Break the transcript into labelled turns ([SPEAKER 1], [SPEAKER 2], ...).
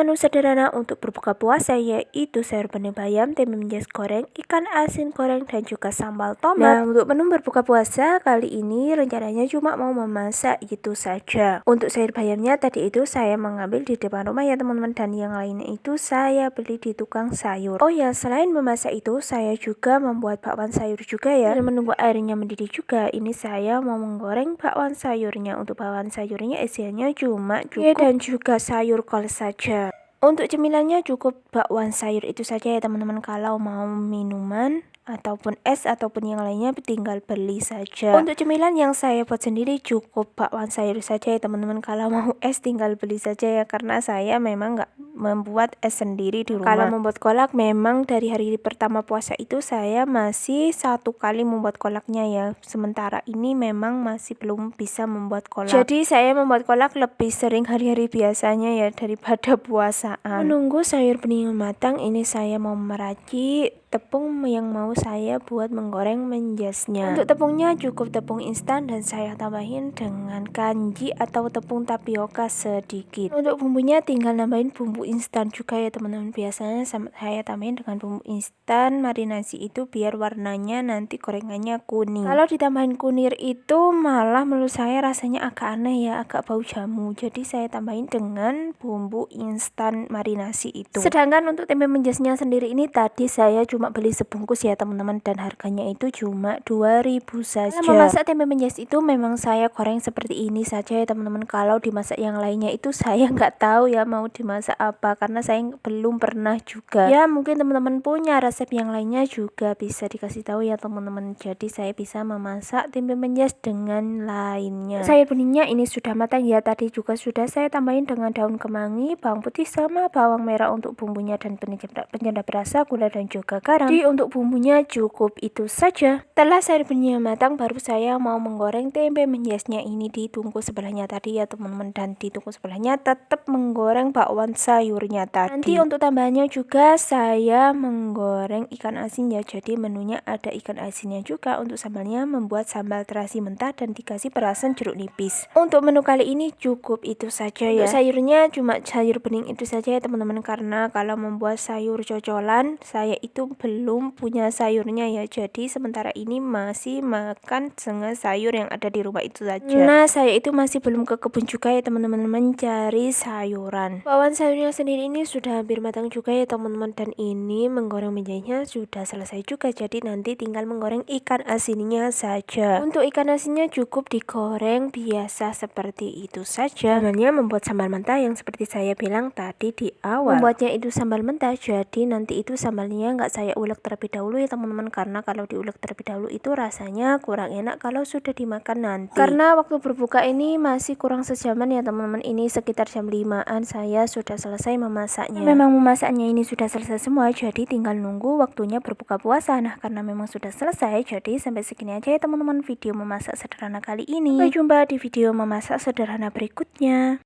[SPEAKER 1] menu sederhana untuk berbuka puasa yaitu sayur bening bayam, tempe menjes goreng, ikan asin goreng, dan juga sambal tomat. Nah, untuk menu berbuka puasa kali ini rencananya cuma mau memasak itu saja. Untuk sayur bayamnya tadi itu saya mengambil di depan rumah ya teman-teman, dan yang lainnya itu saya beli di tukang sayur. Oh ya, selain memasak itu saya juga membuat bakwan sayur juga ya. Dan menunggu airnya mendidih juga, ini saya mau menggoreng bakwan sayurnya. Untuk bakwan sayurnya isiannya cuma cukup dan juga sayur kol saja. Untuk cemilannya cukup bakwan sayur itu saja ya teman-teman. Kalau mau minuman ataupun es ataupun yang lainnya tinggal beli saja. Untuk cemilan yang saya buat sendiri cukup bakwan sayur saja ya teman-teman. Kalau mau es tinggal beli saja ya, karena saya memang nggak membuat es sendiri di rumah. Kalau membuat kolak memang dari hari pertama puasa itu saya masih 1 kali membuat kolaknya ya. Sementara ini memang masih belum bisa membuat kolak. Jadi saya membuat kolak lebih sering hari-hari biasanya ya daripada puasaan. Menunggu sayur bening matang, ini saya mau meracik tepung yang mau saya buat menggoreng menjesnya. Untuk tepungnya cukup tepung instan dan saya tambahin dengan kanji atau tepung tapioka sedikit. Untuk bumbunya tinggal nambahin bumbu instan juga ya teman-teman. Biasanya saya tambahin dengan bumbu instan marinasi itu biar warnanya nanti gorengannya kuning. Kalau ditambahin kunir itu malah menurut saya rasanya agak aneh ya, agak bau jamu. Jadi saya tambahin dengan bumbu instan marinasi itu. Sedangkan untuk tempe menjesnya sendiri ini tadi saya cuma beli sebungkus ya teman-teman, dan harganya itu cuma 2.000 saja. Kalau memasak tempe menjes itu memang saya goreng seperti ini saja ya teman-teman. Kalau dimasak yang lainnya itu saya nggak tahu ya mau dimasak apa, karena saya belum pernah juga. Ya mungkin teman-teman punya resep yang lainnya juga bisa dikasih tahu ya teman-teman. Jadi saya bisa memasak tempe menjes dengan lainnya. Sayur beningnya ini sudah matang ya, tadi juga sudah saya tambahin dengan daun kemangi, bawang putih sama bawang merah untuk bumbunya, dan penyedap rasa, gula dan juga garam. Jadi untuk bumbunya cukup itu saja. Setelah sayur beningnya matang baru saya mau menggoreng tempe menjesnya ini di tungku sebelahnya tadi ya teman-teman, dan di tungku sebelahnya tetap menggoreng bakwan sayurnya tadi. Nanti untuk tambahannya juga saya menggoreng ikan asin ya, jadi menunya ada ikan asinnya juga. Untuk sambalnya membuat sambal terasi mentah dan dikasih perasan jeruk nipis. Untuk menu kali ini cukup itu saja ya. Untuk sayurnya cuma sayur bening itu saja ya teman-teman, karena kalau membuat sayur cocolan saya itu belum punya sayurnya ya, jadi sementara ini masih makan dengan sayur yang ada di rumah itu saja. Nah, saya itu masih belum ke kebun juga ya teman-teman mencari sayuran. Bakwan sayurnya sendiri ini sudah hampir matang juga ya teman-teman, dan ini menggoreng menjadinya sudah selesai juga, jadi nanti tinggal menggoreng ikan asinnya saja. Untuk ikan asinnya cukup digoreng biasa seperti itu saja. Sambalnya membuat sambal mentah yang seperti saya bilang tadi di awal. Membuatnya itu sambal mentah, jadi nanti itu sambalnya nggak saya ulek terlebih dahulu ya teman-teman, karena kalau diulek terlebih dahulu itu rasanya kurang enak kalau sudah dimakan nanti. Karena waktu berbuka ini masih kurang sejaman ya teman-teman, ini sekitar jam 5-an saya sudah selesai memasaknya. Memang memasaknya ini sudah selesai semua, jadi tinggal nunggu waktunya berbuka puasa. Nah, karena memang sudah selesai, jadi sampai segini aja ya teman-teman video memasak sederhana kali ini. Sampai jumpa di video memasak sederhana berikutnya.